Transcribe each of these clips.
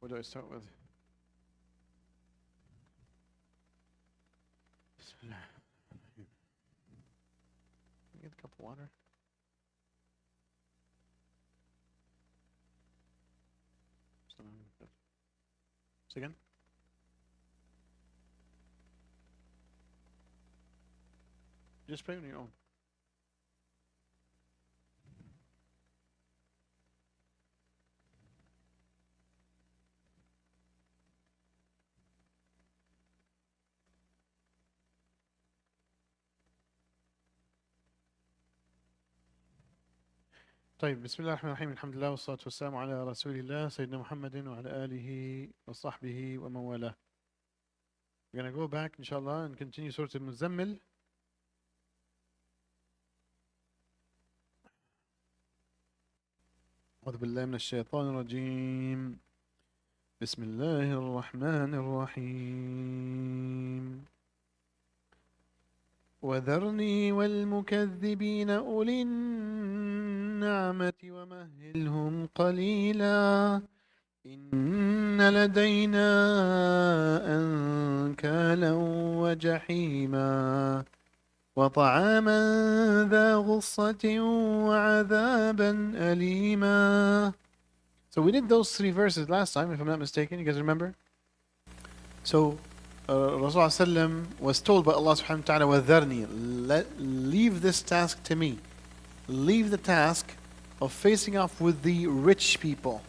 What do I start with? Bismillah. Get a cup of water. Say again? Just pray on your own. طيب بسم الله الرحمن الرحيم الحمد لله والصلاة والسلام على رسول الله سيدنا محمد وعلى آله وصحبه ومن والاه. We're going to go back inshallah and continue Surah Al-Muzammil. أعوذ بالله من الشيطان الرجيم. بسم الله الرحمن الرحيم. وذرني والمكذبين أولي النعمة ومهلهم قليلا إن لدينا أنكالا وجحيما وطعاما ذا غصة وعذابا أليما. So we did those 3 verses last time, if I'm not mistaken. You guys remember? So Rasulullah was told by Allah subhanahu wa ta'ala, وَذَرْنِي, leave this task to me. Leave the task of facing off with the rich people.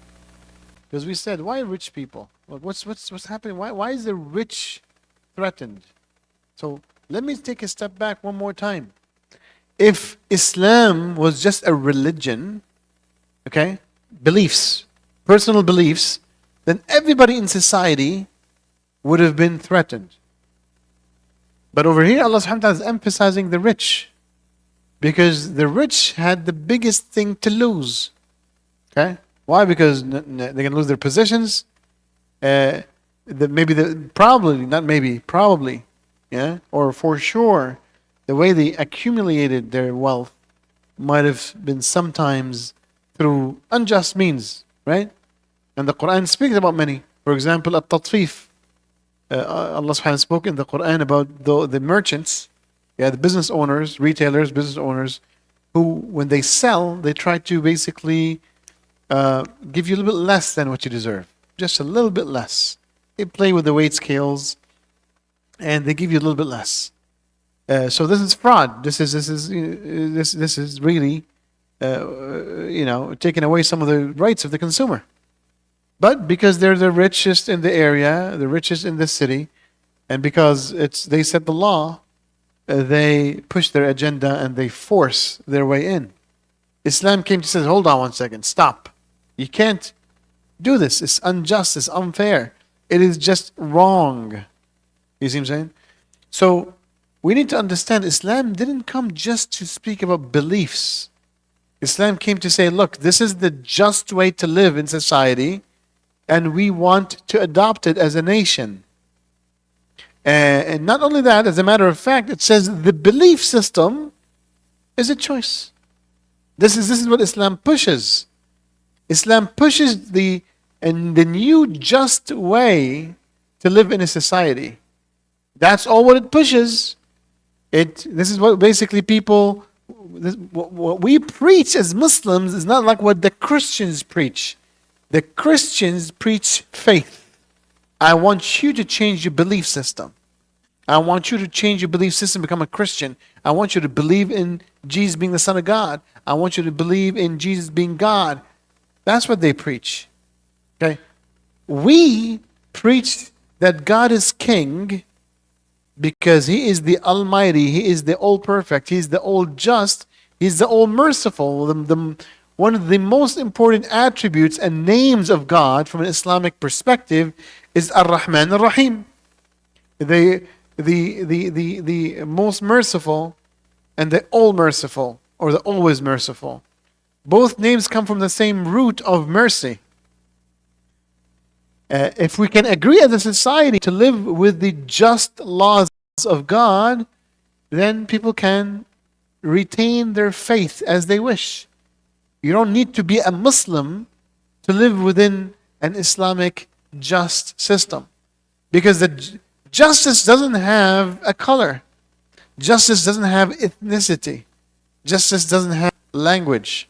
Because we said, why rich people? Well, what's happening? Why is the rich threatened? So let me take a step back one more time. If Islam was just a religion, okay, beliefs, personal beliefs, then everybody in society would have been threatened. But over here, Allah subhanahu wa ta'ala is emphasizing the rich, because the rich had the biggest thing to lose. Okay? Why? Because they're going to lose their positions. Probably, yeah, or for sure, the way they accumulated their wealth might have been sometimes through unjust means, right? And the Quran speaks about many. For example, at-tatfif. Allah subhanahu wa ta'ala spoke in the Quran about the merchants, the business owners, retailers, business owners, who when they sell, they try to basically give you a little bit less than what you deserve. Just a little bit less. They play with the weight scales and they give you a little bit less. So this is fraud. This is really taking away some of the rights of the consumer. But because they're the richest in the area, the richest in the city, and because they set the law, they push their agenda and they force their way in. Islam came to say, hold on one second, stop. You can't do this. It's unjust, it's unfair. It is just wrong. You see what I'm saying? So we need to understand Islam didn't come just to speak about beliefs. Islam came to say, look, this is the just way to live in society, and we want to adopt it as a nation. And not only that, as a matter of fact, it says the belief system is a choice. This is what Islam pushes. Islam pushes the new just way to live in a society. That's all what it pushes. This is what basically what we preach as Muslims is not like what the Christians preach. The Christians preach faith. I want you to change your belief system. I want you to change your belief system, become a Christian. I want you to believe in Jesus being the Son of God. I want you to believe in Jesus being God. That's what they preach. Okay? We preach that God is King because He is the Almighty, He is the All-Perfect, He is the All-Just, He is the All-Merciful. One of the most important attributes and names of God from an Islamic perspective is Ar-Rahman Ar-Rahim. The most merciful and the all-merciful, or the always merciful. Both names come from the same root of mercy. If we can agree as a society to live with the just laws of God, then people can retain their faith as they wish. You don't need to be a Muslim to live within an Islamic just system. Because justice doesn't have a color. Justice doesn't have ethnicity. Justice doesn't have language.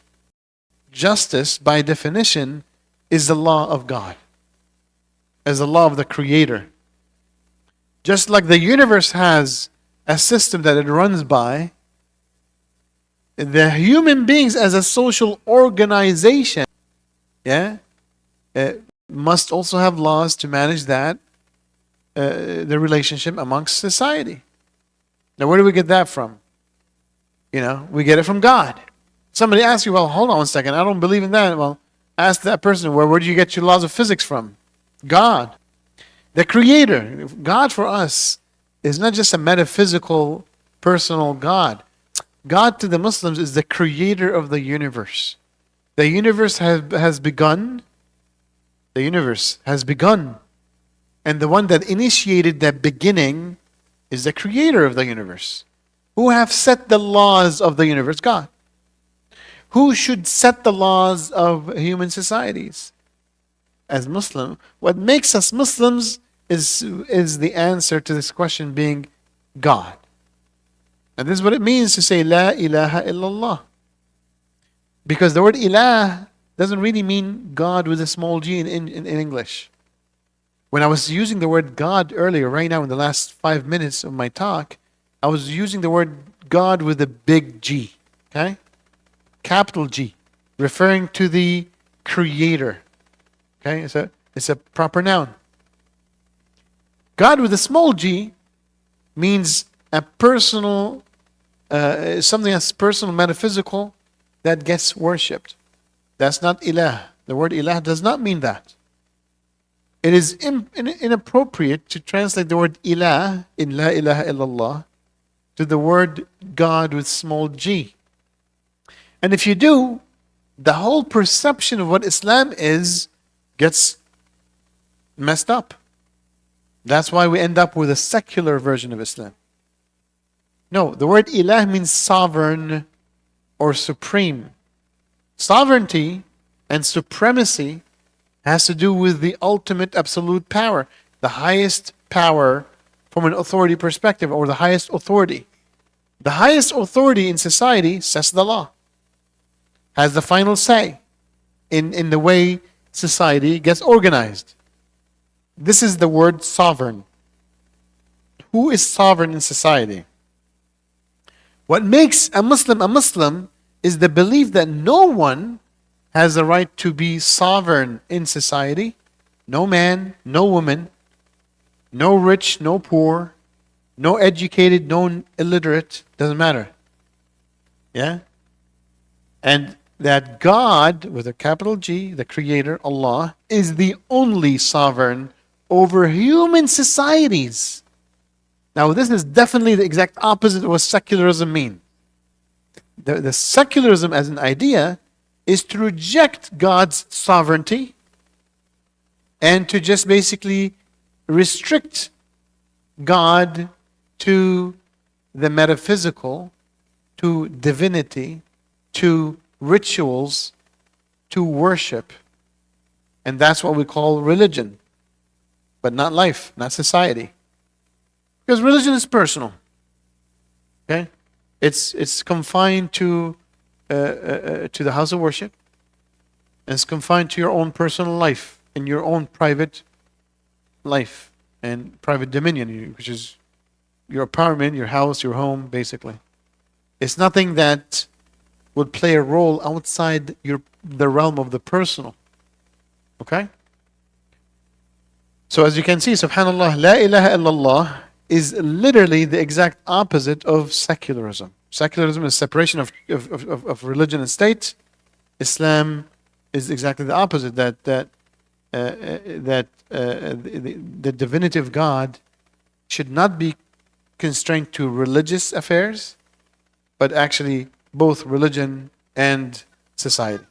Justice, by definition, is the law of God, as the law of the Creator. Just like the universe has a system that it runs by, the human beings as a social organization, must also have laws to manage that, the relationship amongst society. Now, where do we get that from? We get it from God. Somebody asks you, well, hold on one second, I don't believe in that. Well, ask that person, where do you get your laws of physics from? God. The Creator. God for us is not just a metaphysical, personal God. God to the Muslims is the Creator of the universe. The universe has begun. The universe has begun. And the one that initiated that beginning is the Creator of the universe. Who have set the laws of the universe? God. Who should set the laws of human societies? As Muslim, what makes us Muslims is the answer to this question being God. And this is what it means to say La ilaha illallah. Because the word ilah doesn't really mean God with a small g in English. When I was using the word God earlier, right now in the last 5 minutes of my talk, I was using the word God with a big G. Okay? Capital G. Referring to the Creator. Okay? It's a proper noun. God with a small g means a personal, something that's personal, metaphysical, that gets worshipped. That's not ilah. The word ilah does not mean that. It is inappropriate to translate the word ilah in la ilaha illallah to the word God with small g. And if you do, the whole perception of what Islam is gets messed up. That's why we end up with a secular version of Islam. No, the word ilah means sovereign or supreme. Sovereignty and supremacy has to do with the ultimate absolute power, the highest power from an authority perspective, or the highest authority. The highest authority in society sets the law, has the final say in the way society gets organized. This is the word sovereign. Who is sovereign in society? What makes a Muslim is the belief that no one has the right to be sovereign in society. No man, no woman, no rich, no poor, no educated, no illiterate, doesn't matter. Yeah? And that God, with a capital G, the Creator, Allah, is the only sovereign over human societies. Now, this is definitely the exact opposite of what secularism means. The secularism as an idea is to reject God's sovereignty and to just basically restrict God to the metaphysical, to divinity, to rituals, to worship. And that's what we call religion. But not life, not society. Because religion is personal. Okay? It's confined to the house of worship. And it's confined to your own personal life, in your own private life and private dominion, which is your apartment, your house, your home, basically. It's nothing that would play a role outside the realm of the personal. Okay? So as you can see, subhanAllah, la ilaha illallah is literally the exact opposite of secularism. Secularism is separation of religion and state. Islam is exactly the opposite, that the divinity of God should not be constrained to religious affairs, but actually both religion and society.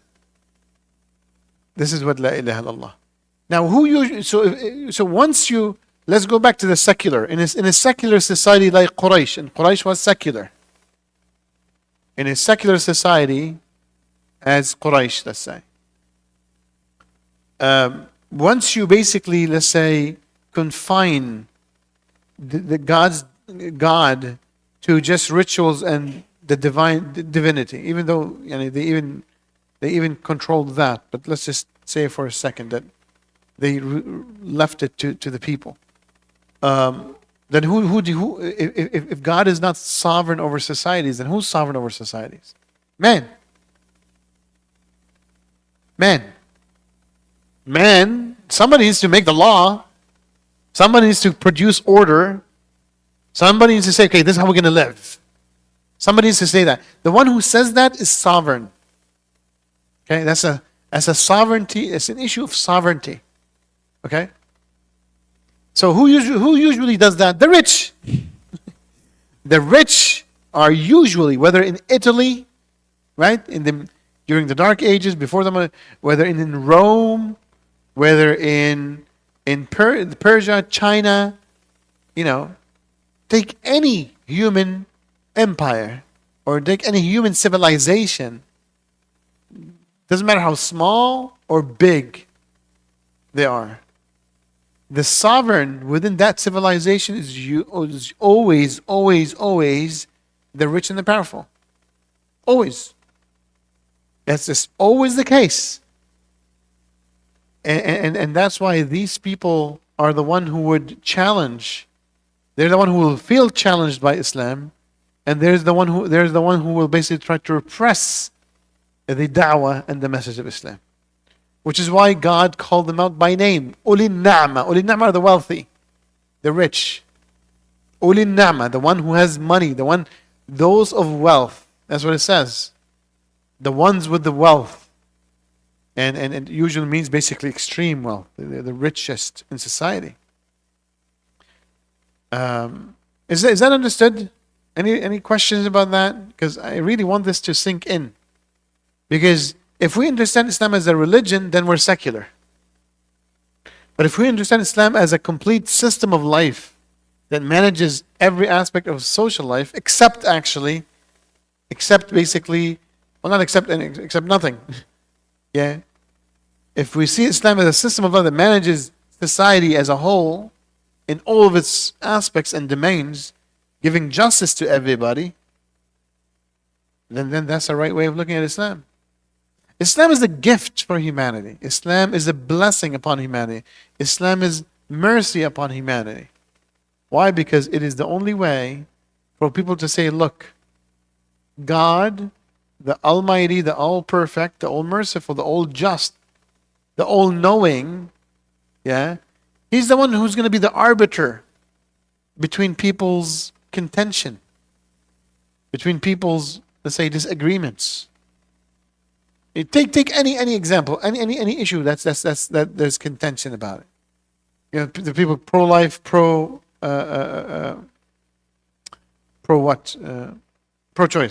This is what la ilaha illallah. Now, so once you, let's go back to the secular. In a secular society like Quraysh, and Quraysh was secular. In a secular society as Quraysh, let's say, once you basically, let's say, confine the God to just rituals and the divinity, even though they even controlled that. But let's just say for a second that they left it to the people. Then if God is not sovereign over societies, then who's sovereign over societies? Man. Somebody needs to make the law. Somebody needs to produce order. Somebody needs to say, okay, this is how we're going to live. Somebody needs to say that. The one who says that is sovereign. Okay, that's a sovereignty. It's an issue of sovereignty. Okay. So who usually does that? The rich. The rich are usually, whether in Italy, right, during the Dark Ages, before them, whether in Rome, whether in Persia, China, take any human empire or take any human civilization. Doesn't matter how small or big they are. The sovereign within that civilization is always the rich and the powerful. Always. That's just always the case. And that's why these people are the one who would challenge. They're the one who will feel challenged by Islam, and there's the one who will basically try to repress the da'wah and the message of Islam. Which is why God called them out by name. Ulin Na'ma. Ulin Na'ma are the wealthy, the rich. Ulin Na'ma, the one who has money, those of wealth. That's what it says. The ones with the wealth. And it usually means basically extreme wealth. They're the richest in society. Is that understood? Any questions about that? Because I really want this to sink in. Because if we understand Islam as a religion, then we're secular. But if we understand Islam as a complete system of life that manages every aspect of social life, except nothing. Yeah. If we see Islam as a system of life that manages society as a whole, in all of its aspects and domains, giving justice to everybody, then that's the right way of looking at Islam. Islam is a gift for humanity. Islam is a blessing upon humanity. Islam is mercy upon humanity. Why? Because it is the only way for people to say, look, God, the Almighty, the All-Perfect, the All-Merciful, the All-Just, the All-Knowing, yeah, He's the one who's going to be the arbiter between people's contention, between people's, let's say, disagreements. Take any example, any issue that there's contention about it. The people pro-life, pro-choice,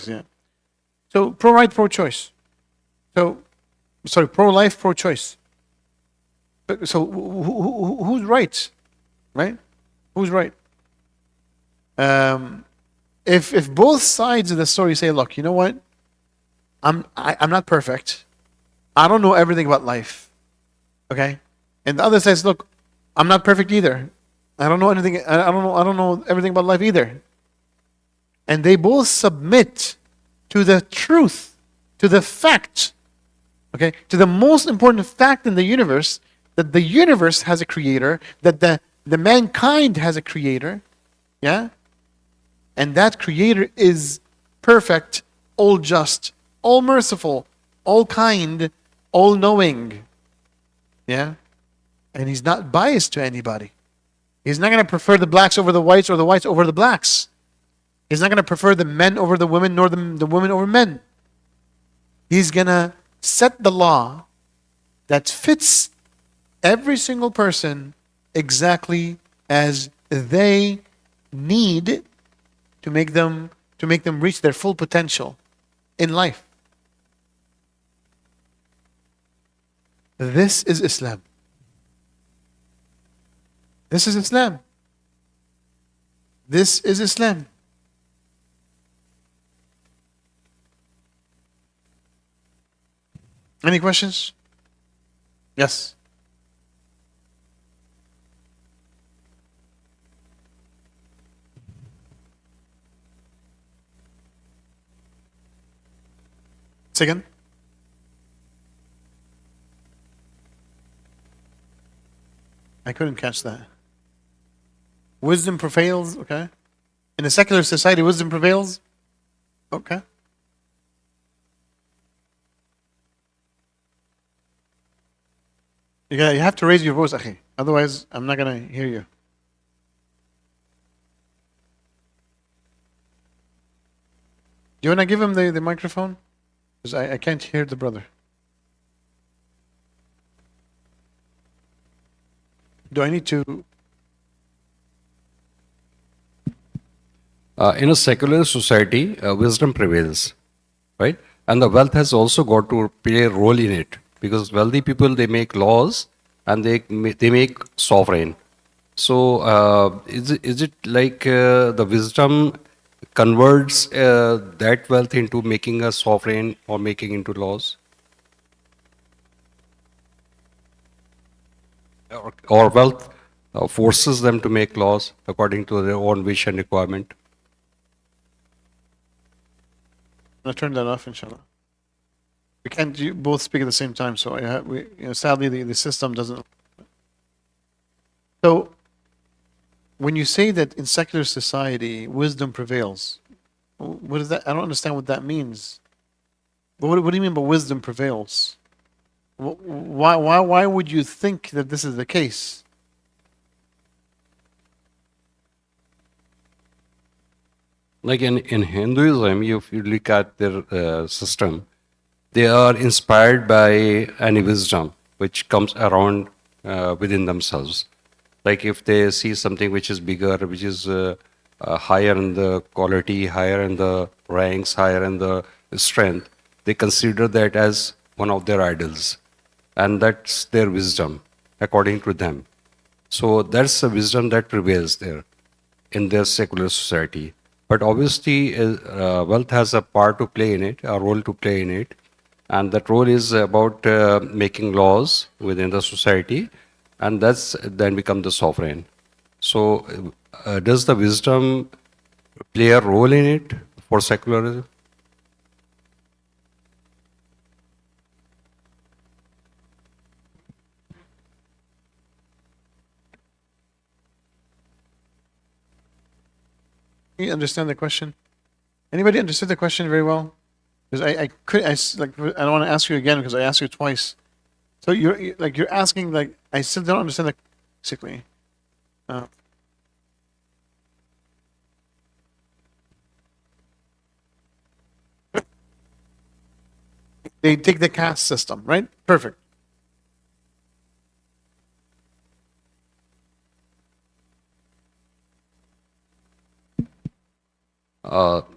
yeah. So pro-right, pro-choice. Pro-life, pro-choice. So who's right? Right? Who's right? If both sides of the story say, look, you know what? I'm not perfect. I don't know everything about life. Okay? And the other says, look, I'm not perfect either. I don't know anything. I don't know everything about life either. And they both submit to the truth, to the fact, okay, to the most important fact in the universe, that the universe has a creator, that the mankind has a creator, yeah? And that creator is perfect, all just, all merciful, all kind, all knowing. Yeah? And he's not biased to anybody. He's not going to prefer the blacks over the whites or the whites over the blacks. He's not going to prefer the men over the women nor the women over men. He's going to set the law that fits every single person exactly as they need to make them reach their full potential in life. This is Islam. This is Islam. This is Islam. Any questions? Yes. Second, I couldn't catch that. Wisdom prevails, okay. In a secular society, wisdom prevails, okay. You have to raise your voice, akhi. Otherwise, I'm not gonna hear you. Do you wanna give him the microphone? Because I can't hear the brother. Do I need to? In a secular society, wisdom prevails, right? And the wealth has also got to play a role in it, because wealthy people, they make laws and they make sovereign. So is it like the wisdom converts that wealth into making a sovereign or making into laws? Or wealth forces them to make laws according to their own wish and requirement? I'm gonna turn that off, inshallah. We can't both speak at the same time, so sadly the system doesn't. So, when you say that in secular society wisdom prevails, what is that? I don't understand what that means. What do you mean by wisdom prevails? Why would you think that this is the case? Like in Hinduism, if you look at their system, they are inspired by any wisdom which comes around within themselves. Like if they see something which is bigger, which is higher in the quality, higher in the ranks, higher in the strength, they consider that as one of their idols. And that's their wisdom, according to them. So that's the wisdom that prevails there in their secular society. But obviously, wealth has a part to play in it, a role to play in it. And that role is about making laws within the society, and that's then become the sovereign. So, does the wisdom play a role in it for secularism? You understand the question? Anybody understood the question very well? Because I don't want to ask you again because I asked you twice. So you're asking, like, I still don't understand the basically. Uh, they take the caste system, right? Perfect.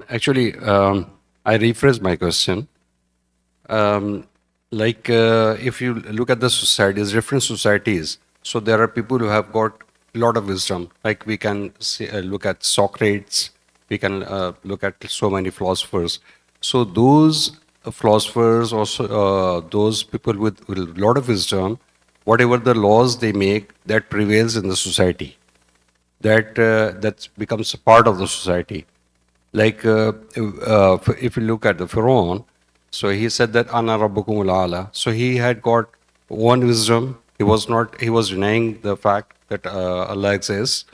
Actually, I rephrase my question. If you look at the societies, different societies, so there are people who have got a lot of wisdom. Like we can look at Socrates, we can look at so many philosophers. So those philosophers, also those people with a lot of wisdom, whatever the laws they make, that prevails in the society. That becomes a part of the society. Like if you look at the Pharaoh, so he said that Ana Rabbukumul Ala. So he had got one wisdom. He was denying the fact that Allah exists.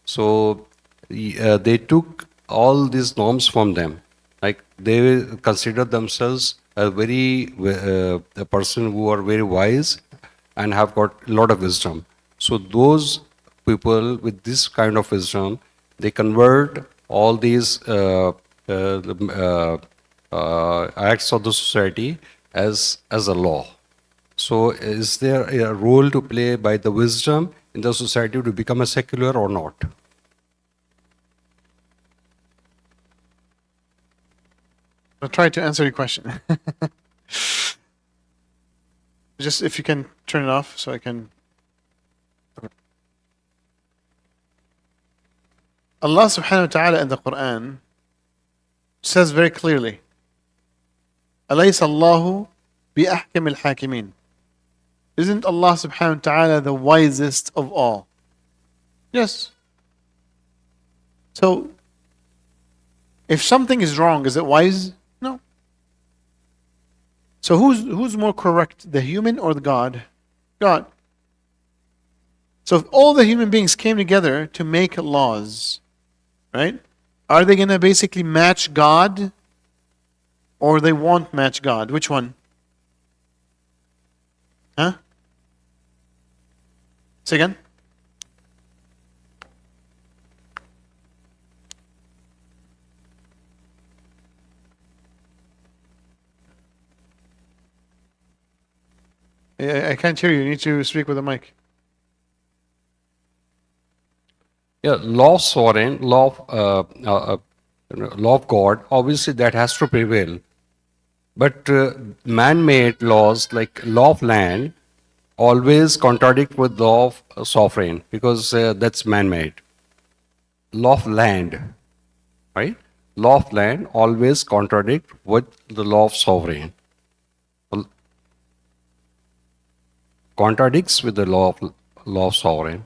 So they took all these norms from them. Like they consider themselves a person who are very wise and have got a lot of wisdom. So those people with this kind of wisdom, they convert all these acts of the society as a law. So is there a role to play by the wisdom in the society to become a secular or not? I'll try to answer your question. Just if you can turn it off so I can. Allah subhanahu wa ta'ala in the Quran says very clearly, أَلَيْسَ اللَّهُ بِأَحْكَمِ الْحَاكِمِينَ. Isn't Allah subhanahu wa ta'ala the wisest of all? Yes. So, if something is wrong, is it wise? No. So who's more correct, the human or the God? God. So if all the human beings came together to make laws, right? Are they going to basically match God or they won't match God? Which one? Huh? Say again? I can't hear you. You need to speak with the mic. Yeah, law of sovereign, law of God, obviously that has to prevail. But man-made laws like law of land always contradict with law of sovereign because that's man-made. Law of land, right? Law of land always contradict with the law of sovereign. Contradicts with the law of sovereign.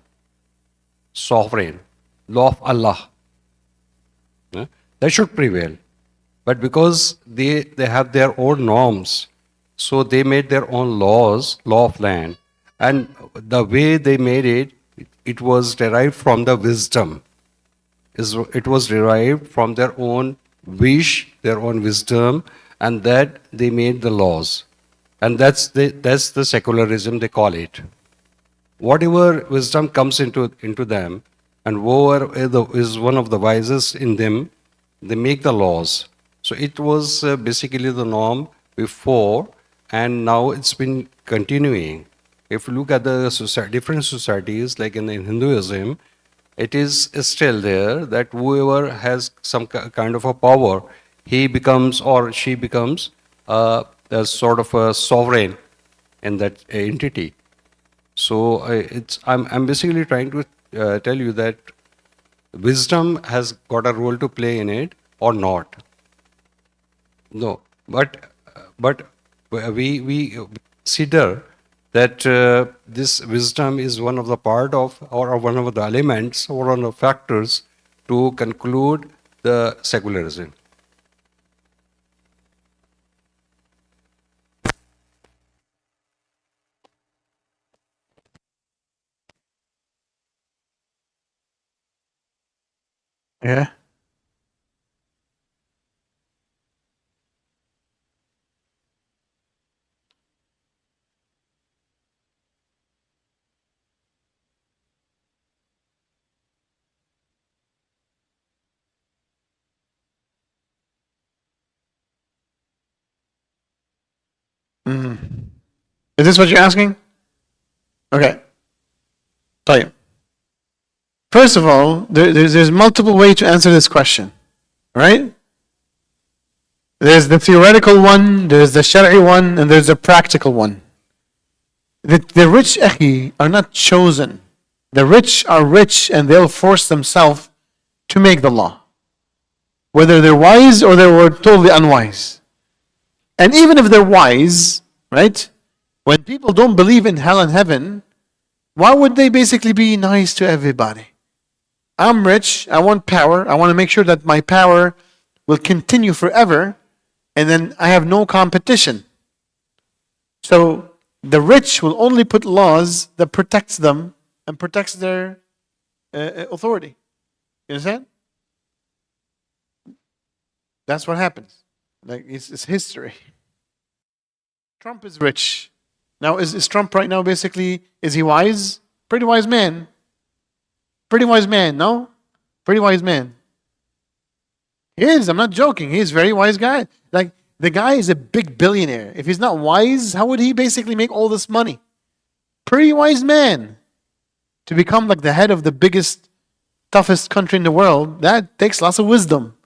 Sovereign, law of Allah. That should prevail. But because they have their own norms, so they made their own laws, law of land. And the way they made it, it was derived from the wisdom. It was derived from their own wish, their own wisdom, and that they made the laws. And that's the secularism they call it. Whatever wisdom comes into them, and whoever is one of the wisest in them, they make the laws. So it was basically the norm before, and now it's been continuing. If you look at the different societies, like in Hinduism, it is still there that whoever has some kind of a power, he becomes or she becomes a sort of a sovereign in that entity. So I'm basically trying to tell you that wisdom has got a role to play in it or not. No, but we consider that this wisdom is one of the part of or one of the elements or one of the factors to conclude the secularism. Yeah. Mm. Is this what you're asking? Okay. Tell you. First of all, there's multiple ways to answer this question, right? There's the theoretical one, there's the shari'i one, and there's the practical one. The rich, akhi, are not chosen. The rich are rich and they'll force themselves to make the law. Whether they're wise or they were totally unwise. And even if they're wise, right? When people don't believe in hell and heaven, why would they basically be nice to everybody? I'm rich, I want power, I want to make sure that my power will continue forever, and then I have no competition. So the rich will only put laws that protects them and protects their authority. You understand? That's what happens. Like it's history. Trump is rich. Now is Trump right now basically, is he wise? Pretty wise man. Pretty wise man, no? Pretty wise man. He is, I'm not joking. He's a very wise guy. Like the guy is a big billionaire. If he's not wise, how would he basically make all this money? Pretty wise man. To become like the head of the biggest, toughest country in the world, that takes lots of wisdom.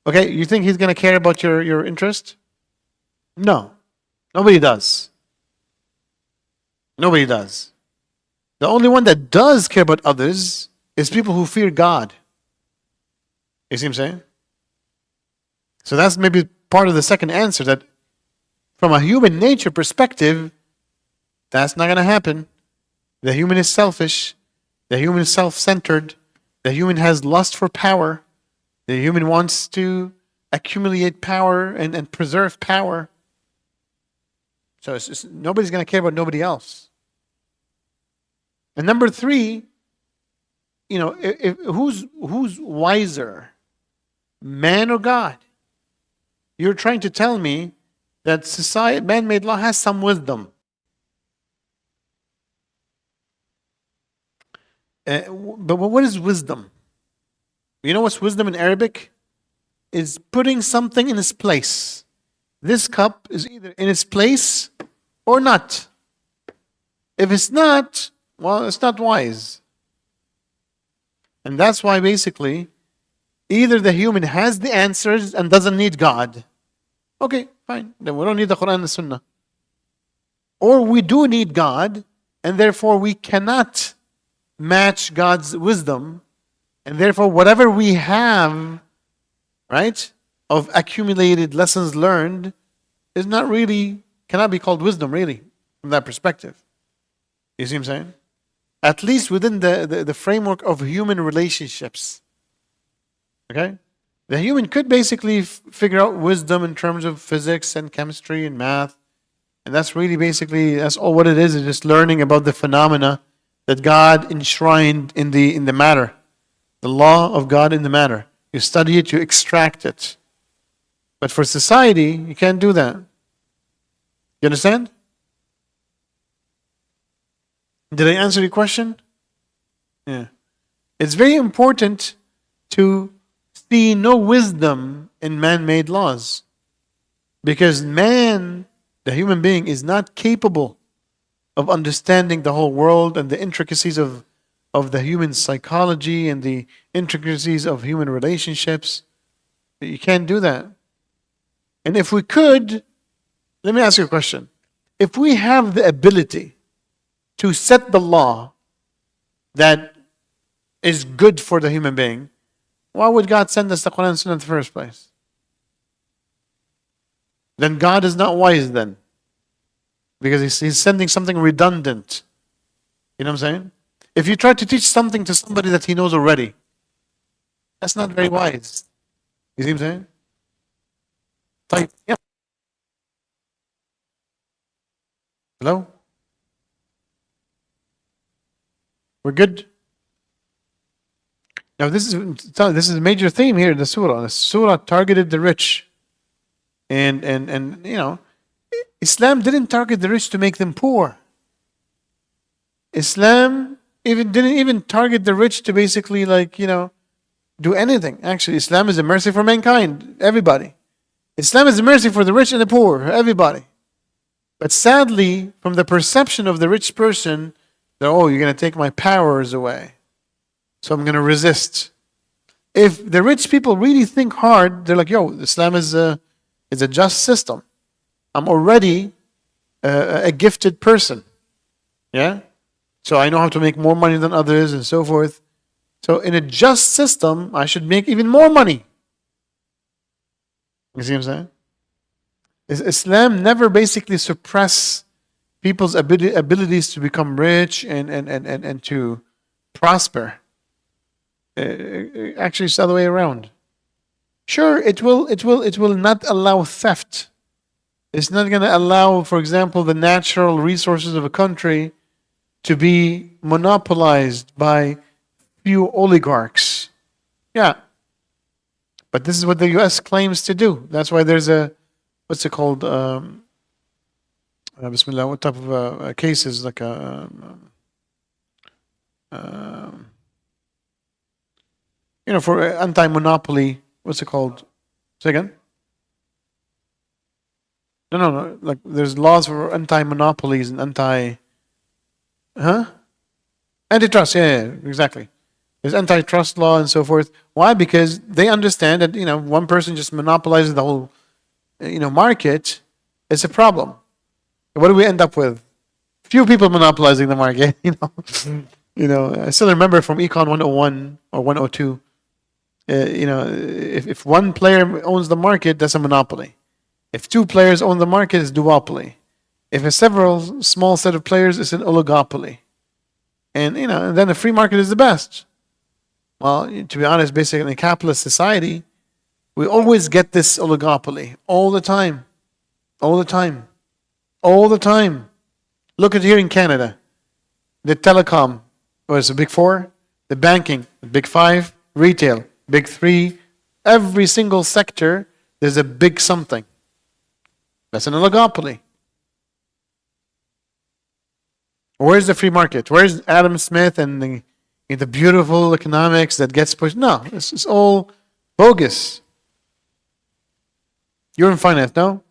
Okay, you think he's going to care about your interest? No. Nobody does. Nobody does. The only one that does care about others is people who fear God. You see what I'm saying? So that's maybe part of the second answer, that from a human nature perspective, that's not going to happen. The human is selfish. The human is self-centered. The human has lust for power. The human wants to accumulate power and preserve power. So nobody's going to care about nobody else. And number three, who's wiser, man or God? You're trying to tell me that society, man-made law has some wisdom. But what is wisdom? You know what's wisdom in Arabic? Is putting something in its place. This cup is either in its place or not. If it's not, well, it's not wise. And that's why basically, either the human has the answers and doesn't need God. Okay, fine. Then we don't need the Quran and the Sunnah. Or we do need God, and therefore we cannot match God's wisdom. And therefore, whatever we have, right, of accumulated lessons learned, is not really, cannot be called wisdom, really, from that perspective. You see what I'm saying? At least within the framework of human relationships. Okay? The human could basically figure out wisdom in terms of physics and chemistry and math. And that's really basically, that's all what it is just learning about the phenomena that God enshrined in the matter. The law of God in the matter. You study it, you extract it. But for society, you can't do that. You understand? Did I answer your question? Yeah. It's very important to see no wisdom in man-made laws. Because man, the human being, is not capable of understanding the whole world and the intricacies of the human psychology and the intricacies of human relationships. You can't do that. And if we could, let me ask you a question. If we have the ability to set the law that is good for the human being, why would God send us the Quran and Sunnah in the first place? Then God is not wise then. Because he's sending something redundant. You know what I'm saying? If you try to teach something to somebody that he knows already, that's not very wise. You see what I'm saying? Type, yeah. Hello? We're good? Now this is a major theme here in the surah. The surah targeted the rich. And Islam didn't target the rich to make them poor. Islam didn't target the rich to basically do anything. Actually, Islam is a mercy for mankind, everybody. Islam is a mercy for the rich and the poor, everybody. But sadly, from the perception of the rich person, that, you're going to take my powers away, so I'm going to resist. If the rich people really think hard, they're like, Islam is a just system. I'm already a gifted person. Yeah? So I know how to make more money than others and so forth. So in a just system, I should make even more money. You see what I'm saying? Islam never basically suppress people's abilities to become rich and to prosper. Actually, it's the other way around. Sure, it will not allow theft. It's not going to allow, for example, the natural resources of a country to be monopolized by few oligarchs. Yeah. But this is what the U.S. claims to do. That's why there's what's it called? Bismillah, what type of cases? Like for anti-monopoly, what's it called? Say again? No. Like there's laws for anti-monopolies and antitrust, yeah, exactly. There's antitrust law and so forth. Why? Because they understand that, one person just monopolizes the whole, market. It's a problem. What do we end up with? Few people monopolizing the market, I still remember from Econ 101 or 102, if one player owns the market, that's a monopoly. If two players own the market, it's duopoly. If a several small set of players, it's an oligopoly. And, and then the free market is the best. Well, to be honest, basically in a capitalist society, we always get this oligopoly all the time. All the time. all the time. Look at here in Canada. The telecom was the big four, the banking, the big five, retail, big three. Every single sector, there's a big something. That's an oligopoly. Where's the free market? Where's Adam Smith and the beautiful economics that gets pushed? No, this is all bogus. You're in finance, no?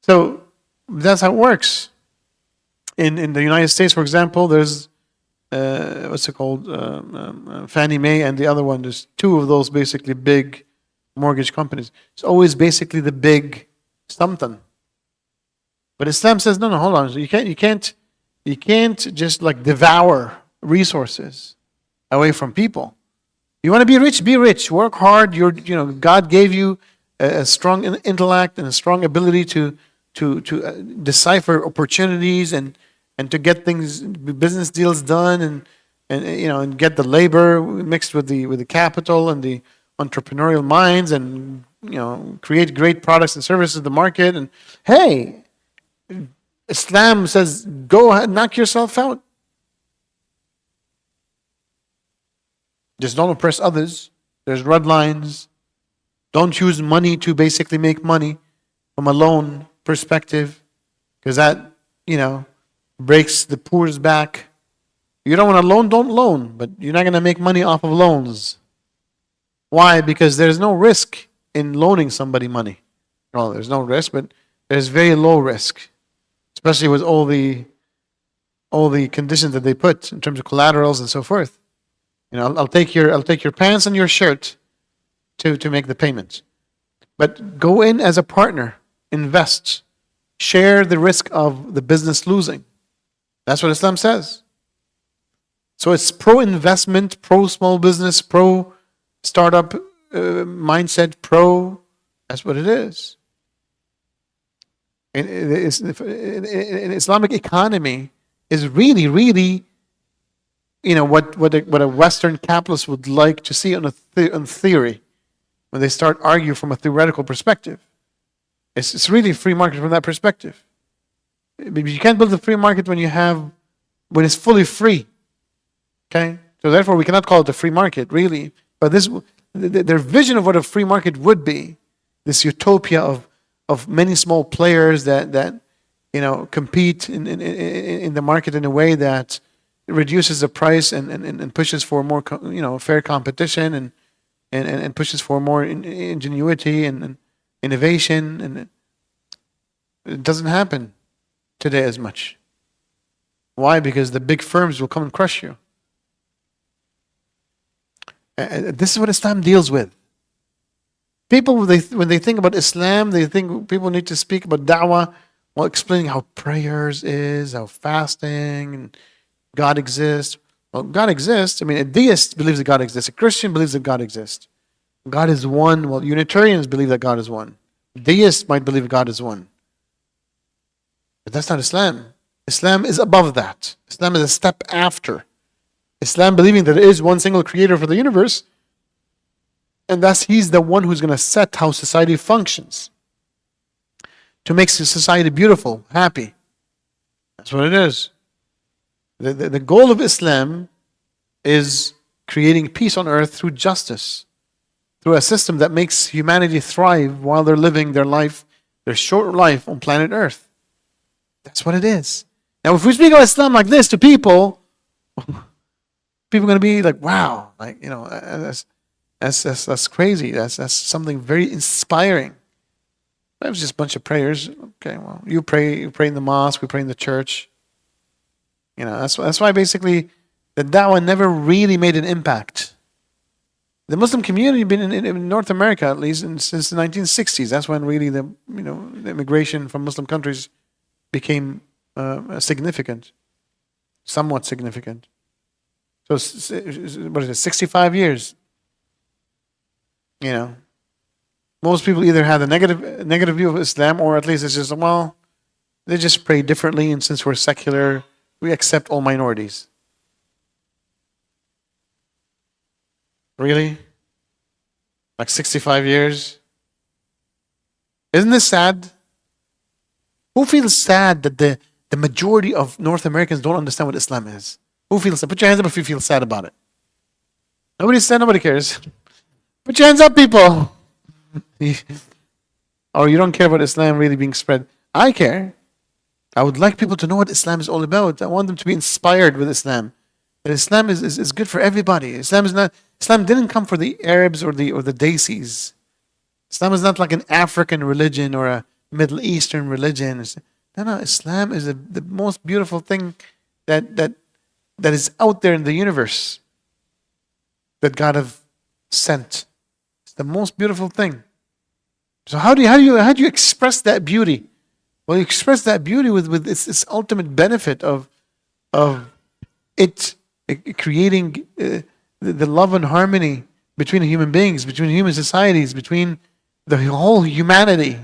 So that's how it works. In the United States, for example, there's what's it called? Fannie Mae and the other one. There's two of those basically big mortgage companies. It's always basically the big something. But Islam says, no, hold on. So you can't just like devour resources away from people. You want to be rich? Be rich. Work hard. God gave you a strong intellect and a strong ability to decipher opportunities and to get business deals done and get the labor mixed with the capital and the entrepreneurial minds and create great products and services in the market. And hey, Islam says, go ahead, knock yourself out. Just don't oppress others. There's red lines. Don't use money to basically make money from a loan perspective, because that, breaks the poor's back. You don't want to loan, don't loan, but you're not going to make money off of loans. Why? Because there's no risk in loaning somebody money. Well, there's no risk, but there's very low risk, especially with all the conditions that they put in terms of collaterals and so forth. I'll take your pants and your shirt to make the payment. But go in as a partner, invest, share the risk of the business losing. That's what Islam says. So it's pro-investment, pro-small business, pro-startup mindset, that's what it is. In Islamic economy is really, really, what a Western capitalist would like to see on theory, when they start arguing from a theoretical perspective. It's really free market from that perspective. You can't build a free market when it's fully free. Okay? So therefore we cannot call it a free market, really. But their vision of what a free market would be, this utopia of many small players that compete in the market in a way that reduces the price and pushes for more fair competition and pushes for more ingenuity and innovation, and it doesn't happen today as much. Why? Because the big firms will come and crush you. This is what Islam deals with. People, when they think about Islam, they think people need to speak about da'wah while explaining how prayers is, how fasting, and God exists. Well, God exists. A deist believes that God exists. A Christian believes that God exists. God is one. Well, Unitarians believe that God is one. Deists might believe God is one. But that's not Islam. Islam is above that. Islam is a step after. Islam believing that there is one single creator for the universe, and thus he's the one who's going to set how society functions to make society beautiful, happy. That's what it is. The goal of Islam is creating peace on earth through justice, through a system that makes humanity thrive while they're living their short life on planet Earth. That's what it is. Now, if we speak about Islam like this to people are going to be like, wow, that's crazy. That's something very inspiring. That was just a bunch of prayers. Okay, well, you pray in the mosque, we pray in the church. That's why basically the da'wah never really made an impact. The Muslim community been in North America at least since the 1960s. That's when really the immigration from Muslim countries became significant, somewhat significant. So what is it? 65 years. Most people either have a negative view of Islam, or at least it's just, well, they just pray differently, and since we're secular, we accept all minorities. Really? Like 65 years? Isn't this sad? Who feels sad that the majority of North Americans don't understand what Islam is? Who feels sad? Put your hands up if you feel sad about it. Nobody's sad, nobody cares. Put your hands up, people. Or you don't care about Islam really being spread. I care. I would like people to know what Islam is all about. I want them to be inspired with Islam. That Islam is good for everybody. Islam didn't come for the Arabs or the Desis. Islam is not like an African religion or a Middle Eastern religion. No. Islam is the most beautiful thing that is out there in the universe that God have sent. It's the most beautiful thing. So how do you express that beauty? Well, you express that beauty with its ultimate benefit of it creating the love and harmony between human beings, between human societies, between the whole humanity.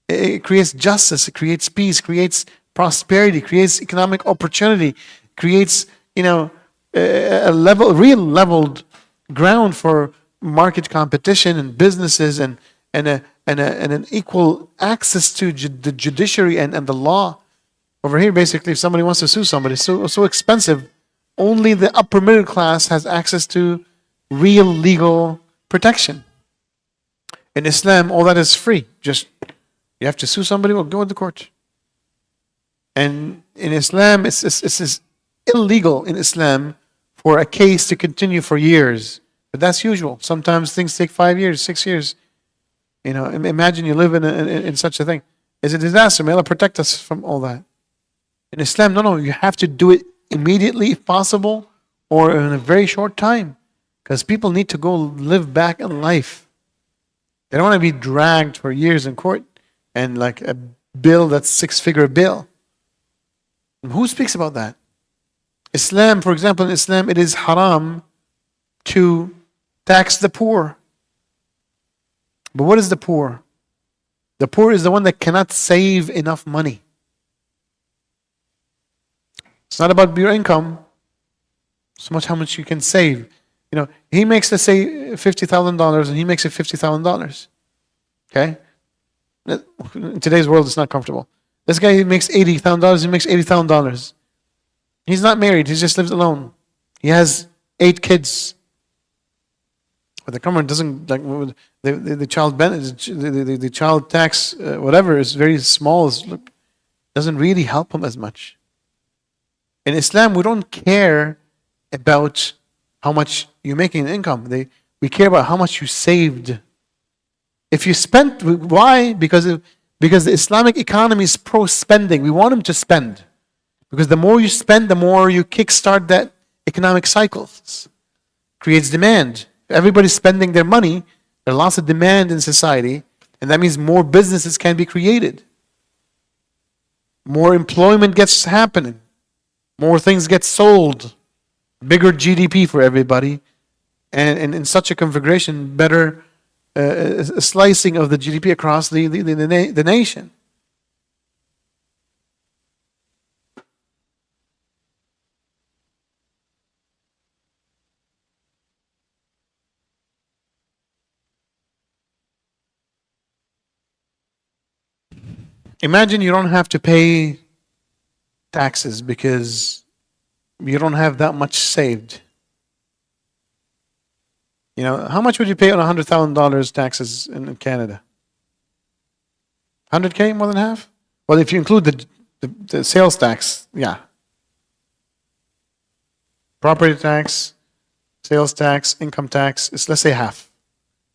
It creates justice, it creates peace, creates prosperity, creates economic opportunity, creates a real leveled ground for market competition and businesses and an equal access to the judiciary and the law. Over here, basically, if somebody wants to sue somebody, it's so expensive. Only the upper middle class has access to real legal protection. In Islam, all that is free. Just you have to sue somebody, well, go to court. And in Islam, it's illegal in Islam for a case to continue for years. But that's usual. Sometimes things take 5 years, 6 years. Imagine you live in such a thing. It's a disaster. May Allah protect us from all that. In Islam, no, you have to do it immediately if possible or in a very short time. Because people need to go live back in life. They don't want to be dragged for years in court and like a bill that's 6-figure bill. Who speaks about that? Islam, for example, in Islam, it is haram to tax the poor. But what is the poor? The poor is the one that cannot save enough money. It's not about your income, so much how much you can save. He makes, let's say, $50,000 and he makes it $50,000. Okay? In today's world, it's not comfortable. This guy, he makes $80,000, he makes $80,000. He's not married, he just lives alone. He has 8 kids. But the government doesn't, like, the child tax, whatever, is very small. Doesn't really help him as much. In Islam, we don't care about how much you're making in income. We care about how much you saved. If you spent, why? Because the Islamic economy is pro-spending. We want them to spend. Because the more you spend, the more you kickstart that economic cycle. Creates demand. If everybody's spending their money, there's lots of demand in society, and that means more businesses can be created. More employment gets happening. More things get sold. Bigger GDP for everybody. And in such a configuration, better slicing of the GDP across the nation. Imagine you don't have to pay taxes because you don't have that much saved. How much would you pay on $100,000 taxes in Canada? 100K, more than half? Well, if you include the sales tax, yeah. Property tax, sales tax, income tax, let's say half.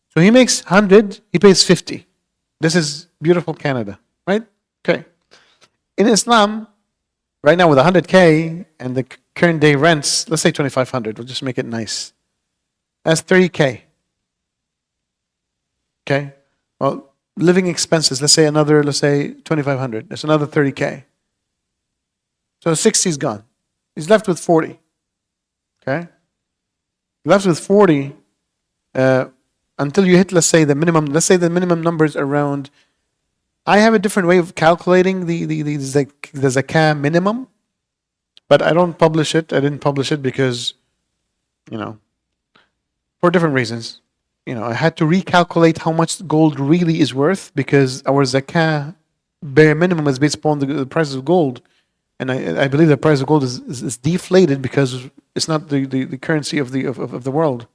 So he makes 100, he pays 50. This is beautiful Canada, right? Okay. In Islam, right now with 100K and the current day rents, let's say 2,500, we'll just make it nice. That's 30K. Okay? Well, living expenses, let's say 2,500. That's another 30K. So 60 is gone. He's left with 40. Okay? Left with 40 until you hit, let's say the minimum number is around. I have a different way of calculating the zakah minimum, but I don't publish it. I didn't publish it because, for different reasons. I had to recalculate how much gold really is worth because our zakah bare minimum is based upon the price of gold. And I believe the price of gold is deflated because it's not the currency of the world.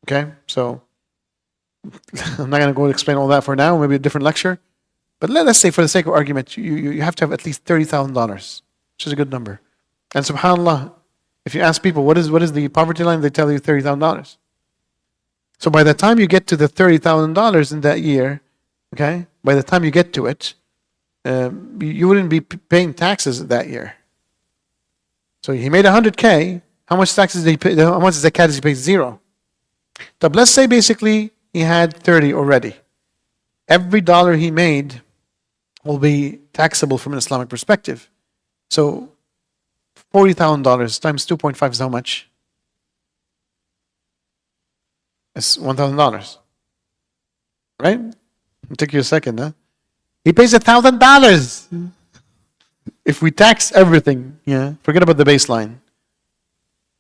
Okay? So I'm not going to go explain all that for now, maybe a different lecture. But let's say, for the sake of argument, you have to have at least $30,000, which is a good number. And subhanAllah, if you ask people, what is the poverty line, they tell you $30,000. So by the time you get to the $30,000 in that year, okay, by the time you get to it, you wouldn't be paying taxes that year. So he made 100K. How much taxes did he pay? How much zakat does he pay? 0. So let's say basically he had 30 already. Every dollar he made will be taxable from an Islamic perspective. So $40,000 times 2.5 is how much? It's $1,000. Right? It'll take you a second, huh? He pays $1,000. If we tax everything, yeah, forget about the baseline.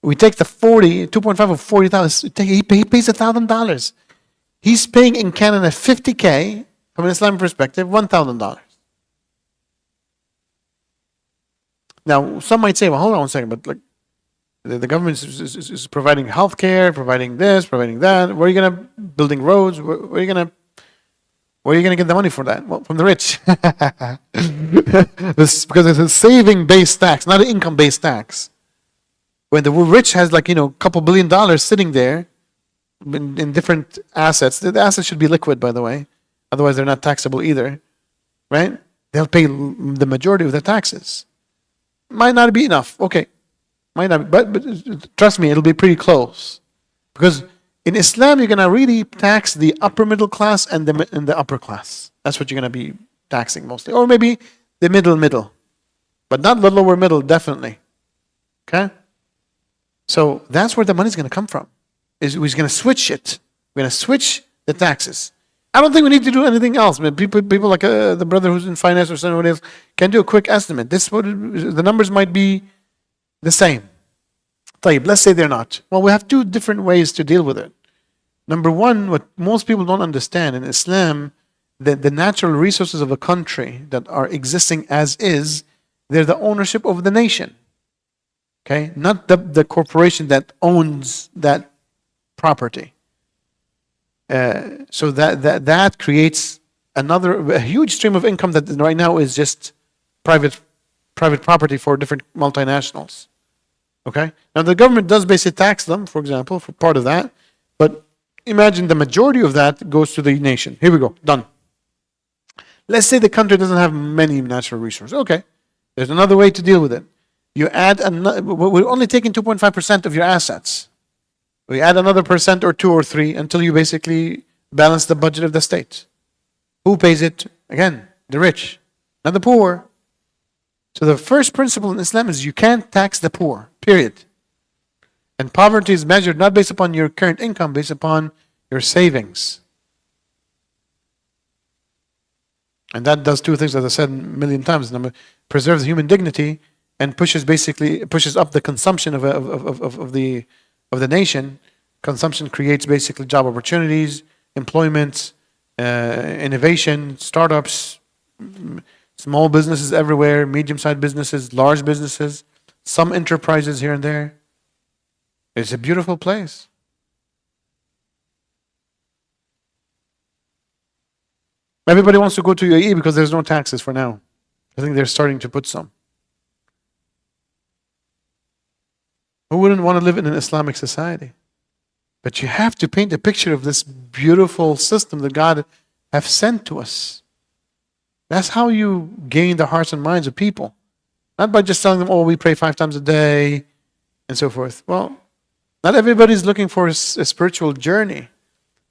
We take the 2.5 of 40,000, he pays $1,000. He's paying in Canada 50K from an Islamic perspective, $1,000. Now, some might say, well, hold on one second, but like, the government is providing healthcare, providing this, providing that. Where are you going to building roads? Where are you going to get the money for that? Well, from the rich. Because it's a saving-based tax, not an income-based tax. When the rich has a couple $1 billion sitting there in different assets, the assets should be liquid, by the way. Otherwise, they're not taxable either, right? They'll pay the majority of the taxes. Might not be enough. Okay. Might not be, but trust me, it'll be pretty close. Because in Islam, you're going to really tax the upper middle class and the upper class. That's what you're going to be taxing mostly. Or maybe the middle. But not the lower middle, definitely. Okay? So that's where the money's going to come from. We're going to switch it. We're going to switch the taxes. I don't think we need to do anything else. People like the brother who's in finance or someone else can do a quick estimate. The numbers might be the same. Let's say they're not. Well, we have two different ways to deal with it. Number one, what most people don't understand in Islam, the natural resources of a country that are existing as is, they're the ownership of the nation. Okay? Not the corporation that owns that property. So that creates a huge stream of income that right now is just private property for different multinationals. Okay? Now the government does basically tax them, for example, for part of that, but imagine the majority of that goes to the nation. Here we go, done. Let's say the country doesn't have many natural resources. Okay, there's another way to deal with it. You add we're only taking 2.5% of your assets. We add another percent or 2 or 3 until you basically balance the budget of the state. Who pays it? Again, the rich, not the poor. So the first principle in Islam is you can't tax the poor, period. And poverty is measured not based upon your current income, based upon your savings. And that does two things, as I said a million times. Number, preserves human dignity and pushes up the consumption of the nation. Consumption creates basically job opportunities, employment, innovation, startups, small businesses everywhere, medium-sized businesses, large businesses, some enterprises here and there. It's a beautiful place. Everybody wants to go to UAE because there's no taxes for now. I think they're starting to put some. Who wouldn't want to live in an Islamic society? But you have to paint a picture of this beautiful system that God has sent to us. That's how you gain the hearts and minds of people. Not by just telling them, oh, we pray 5 times a day, and so forth. Well, not everybody's looking for a spiritual journey,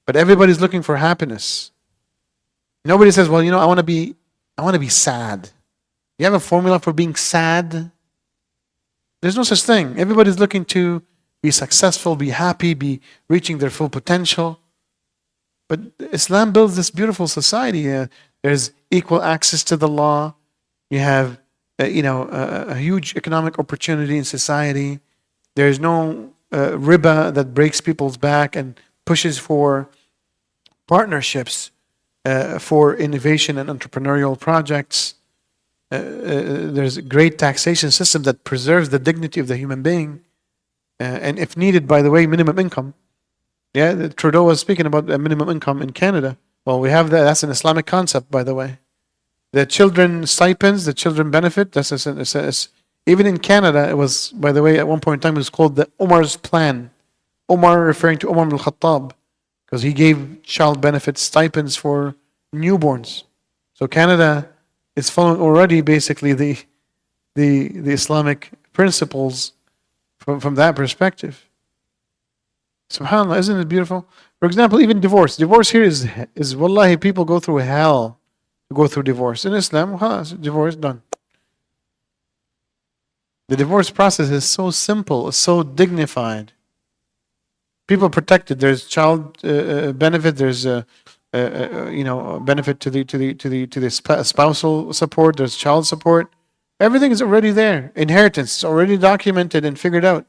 but everybody's looking for happiness. Nobody says, well, I want to be sad. You have a formula for being sad? There's no such thing. Everybody's looking to be successful, be happy, be reaching their full potential. But Islam builds this beautiful society. There's equal access to the law. You have, a huge economic opportunity in society. There's no riba that breaks people's back and pushes for partnerships for innovation and entrepreneurial projects. There's a great taxation system that preserves the dignity of the human being. And if needed, by the way, minimum income. Yeah, Trudeau was speaking about a minimum income in Canada. Well, we have that. That's an Islamic concept, by the way. The children stipends, the children benefit. Even in Canada, it was, by the way, at one point in time, it was called the Umar's Plan. Umar referring to Umar al-Khattab, because he gave child benefit stipends for newborns. So Canada is following already basically the Islamic principles from that perspective. SubhanAllah, isn't it beautiful? For example, even divorce. Divorce here is wallahi, people go through hell to go through divorce. In Islam, divorce done. The divorce process is so simple, it's so dignified. People protected. There's child benefit. There's benefit to the spousal support. There's child support. Everything is already there. Inheritance is already documented and figured out.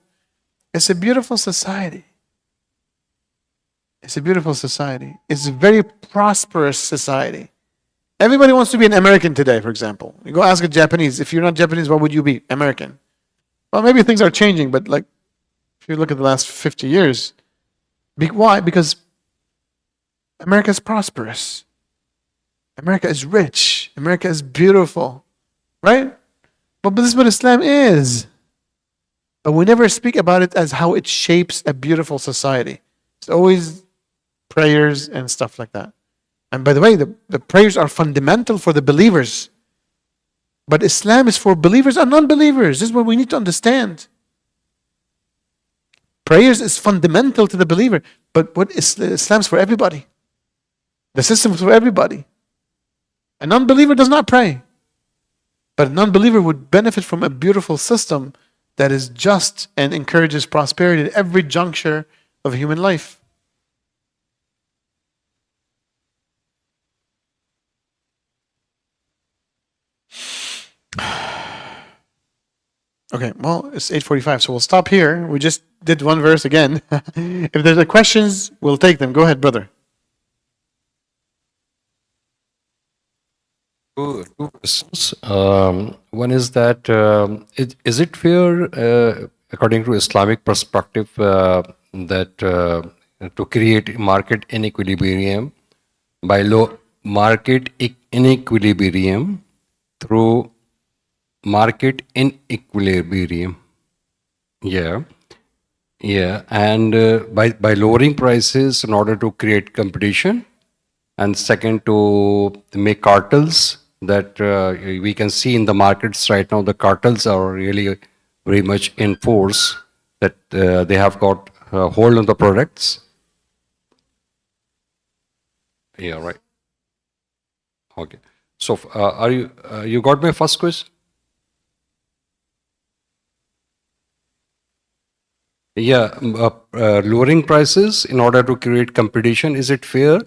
It's a beautiful society. It's a beautiful society. It's a very prosperous society. Everybody wants to be an American today, for example. You go ask a Japanese, if you're not Japanese, what would you be? American. Well, maybe things are changing, but like, if you look at the last 50 years, why? Because America is prosperous. America is rich. America is beautiful. Right? But this is what Islam is. But we never speak about it as how it shapes a beautiful society. It's always prayers and stuff like that. And by the way, the prayers are fundamental for the believers. But Islam is for believers and non-believers. This is what we need to understand. Prayers is fundamental to the believer. But what is Islam's for everybody. The system is for everybody. A non-believer does not pray. But a non-believer would benefit from a beautiful system that is just and encourages prosperity at every juncture of human life. Okay, well, it's 8:45, so we'll stop here. We just did one verse again. If there's questions, we'll take them. Go ahead, brother. Two questions. One is that is it fair, according to Islamic perspective, that to create market inequilibrium by market inequilibrium through market inequilibrium? Yeah, and by lowering prices in order to create competition, and second, to make cartels that we can see in the markets right now. The cartels are really very much in force, that they have got a hold on the products. Yeah, right. Okay. So are you got my first question? Yeah, lowering prices in order to create competition, is it fair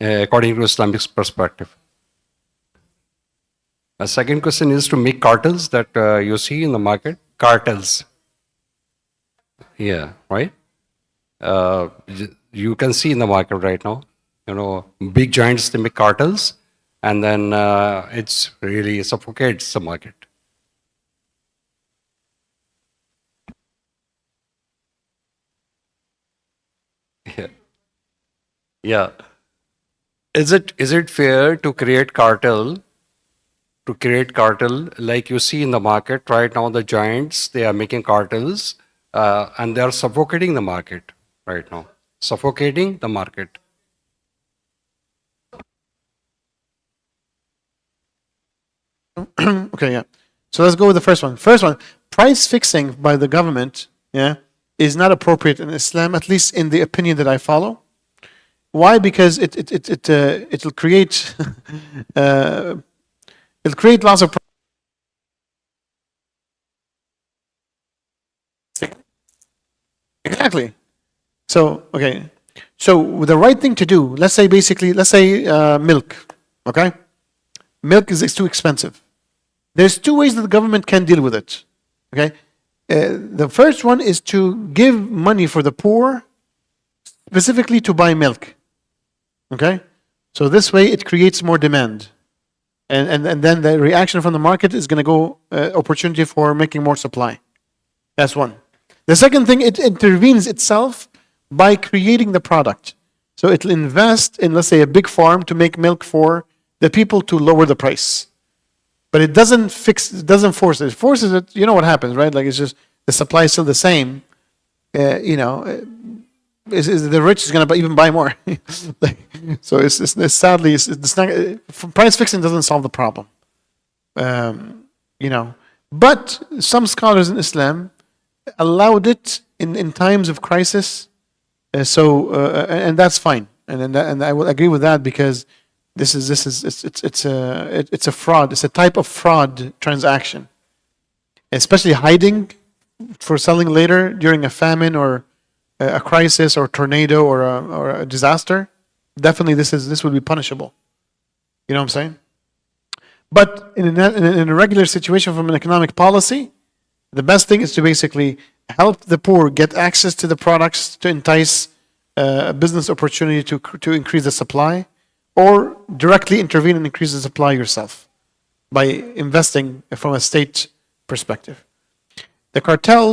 according to Islamic perspective? The second question is to make cartels that you see in the market. Cartels. Yeah, right? You can see in the market right now, big giants, they make cartels, and then it's really suffocates the market. Yeah. Yeah. Is it fair to create cartel like you see in the market right now? The giants, they are making cartels and they are suffocating the market right now. Suffocating the market. Okay, yeah. So let's go with the first one. First one, price fixing by the government, is not appropriate in Islam, at least in the opinion that I follow. Why? Because it'll create it'll create lots of. Exactly. So okay. So the right thing to do, let's say milk. Okay, milk is too expensive. There's two ways that the government can deal with it. Okay, the first one is to give money for the poor, specifically to buy milk. Okay? So this way it creates more demand. And then the reaction from the market is going to go opportunity for making more supply. That's one. The second thing, it intervenes itself by creating the product. So it'll invest in, let's say, a big farm to make milk for the people to lower the price. But it doesn't force it. It forces it, you know what happens, right? Like it's just the supply is still the same. Is the rich is going to even buy more. Like, so sadly, it's not, price fixing doesn't solve the problem. But some scholars in Islam allowed it in times of crisis. And that's fine, and I will agree with that because it's a fraud. It's a type of fraud transaction, especially hiding for selling later during a famine or a crisis or tornado or a disaster. Definitely, this would be punishable. You know what I'm saying? But in a regular situation from an economic policy, the best thing is to basically help the poor get access to the products to entice a business opportunity to increase the supply, or directly intervene and increase the supply yourself by investing from a state perspective. A cartel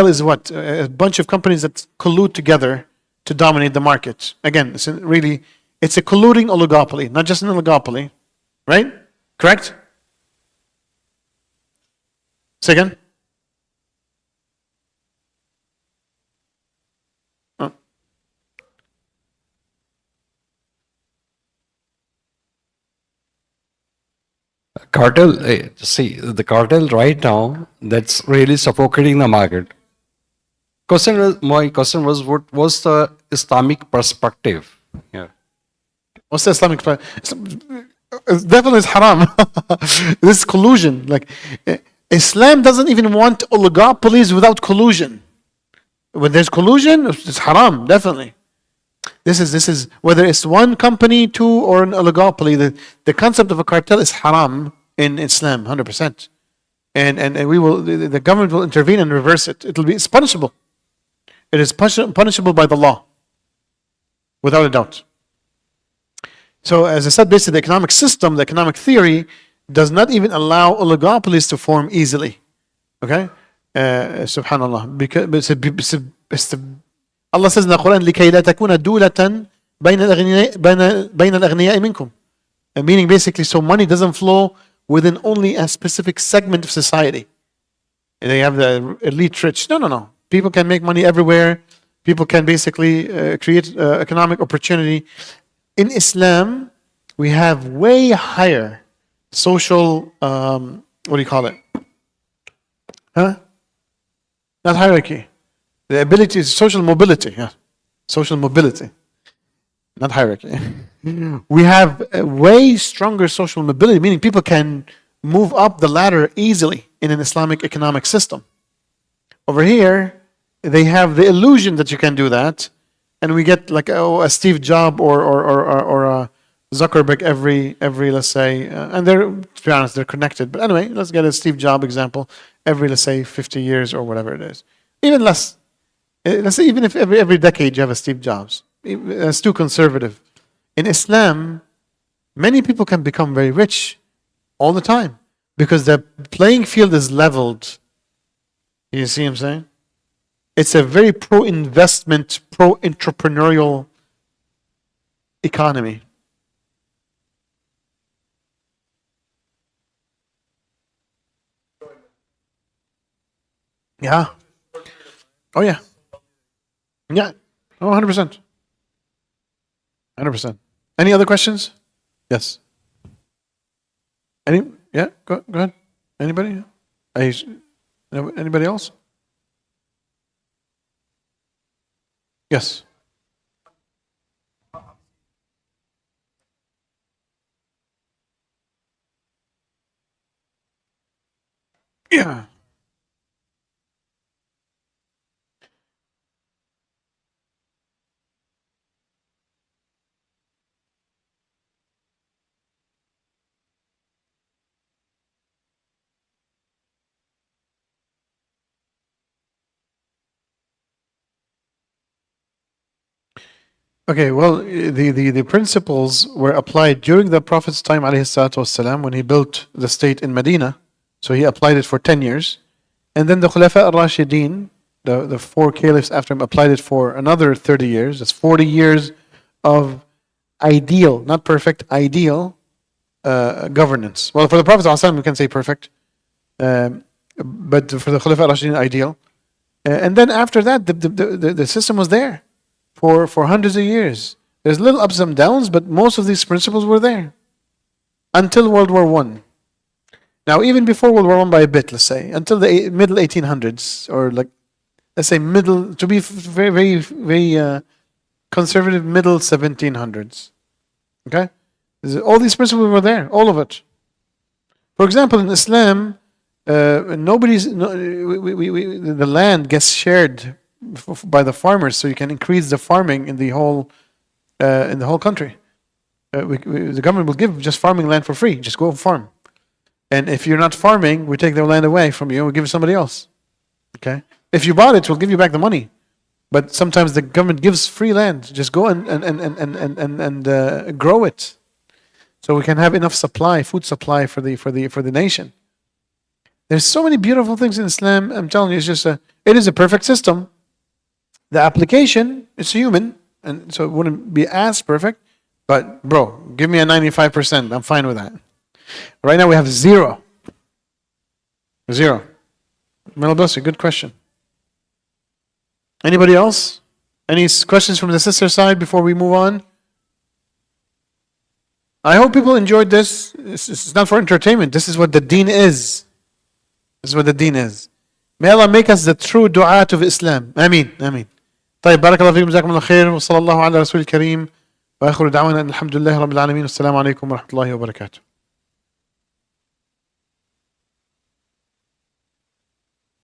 is what? A bunch of companies that collude together to dominate the market. Again, it's a colluding oligopoly, not just an oligopoly, right? Correct? Say again? Oh. Cartel, see, the cartel right now, that's really suffocating the market. My question was, what was the Islamic perspective? Yeah. What's the Islamic? It's definitely is haram. This is collusion. Like Islam doesn't even want oligopolies without collusion. When there's collusion, it's haram. Definitely. This is whether it's one company, two, or an oligopoly. The concept of a cartel is haram in Islam, 100%. And the government will intervene and reverse it. It's punishable. It is punishable by the law, without a doubt. So, as I said, basically, the economic system, the economic theory, does not even allow oligopolies to form easily. Okay, Subhanallah. Because Allah says in the Quran, لكي لا تكون دولة بين الأغنياء منكم. Meaning, basically, so money doesn't flow within only a specific segment of society. They have the elite rich. No. People can make money everywhere. People can basically create economic opportunity. In Islam, we have way higher social, what do you call it? Huh? Not hierarchy. The ability is social mobility. Yeah. Social mobility. Not hierarchy. We have a way stronger social mobility, meaning people can move up the ladder easily in an Islamic economic system. Over here, they have the illusion that you can do that, and we get like a Steve Jobs or a Zuckerberg every let's say, and they're, to be honest, they're connected. But anyway, let's get a Steve Jobs example every, let's say, 50 years or whatever it is, even less. Let's say even if every decade you have a Steve Jobs, that's too conservative. In Islam, many people can become very rich all the time because the playing field is leveled. You see what I'm saying? It's a very pro-investment, pro-entrepreneurial economy. Yeah. Oh, yeah. Yeah. Oh, 100%. 100%. Any other questions? Yes. Yeah, go ahead. Anybody? Anybody else? Yes. Yeah. Okay, well, the principles were applied during the Prophet's time, alayhi salatu wassalam, when he built the state in Medina. So he applied it for 10 years. And then the Khulafa al-Rashidin, the four caliphs after him, applied it for another 30 years. That's 40 years of ideal, not perfect, ideal governance. Well, for the Prophet ﷺ, we can say perfect. But for the Khulafa al-Rashidin, ideal. And then after that, the system was there for hundreds of years. There's little ups and downs, but most of these principles were there until World War I. Now, even before World War I by a bit, let's say, until the middle 1800s, or like, let's say middle, to be very, very, very conservative, middle 1700s. Okay? All these principles were there, all of it. For example, in Islam, the land gets shared by the farmers, so you can increase the farming in the whole country. The government will give just farming land for free. Just go farm. And if you're not farming, we take the land away from you and we give it to somebody else. Okay? If you bought it, we'll give you back the money. But sometimes the government gives free land. Just go and grow it, so we can have enough supply, food supply for the nation. There's so many beautiful things in Islam. I'm telling you, it is a perfect system. The application is human, and so it wouldn't be as perfect. But bro, give me a 95%. I'm fine with that. Right now we have 0. 0. May bless you. Good question. Anybody else? Any questions from the sister side before we move on? I hope people enjoyed this. This is not for entertainment. This is what the deen is. This is what the deen is. May Allah make us the true du'at of Islam. Ameen. Ameen. طيب بارك الله فيكم جزاكم الله خير وصلى الله على رسول الكريم وآخر دعوانا الحمد لله رب العالمين والسلام عليكم ورحمة الله وبركاته.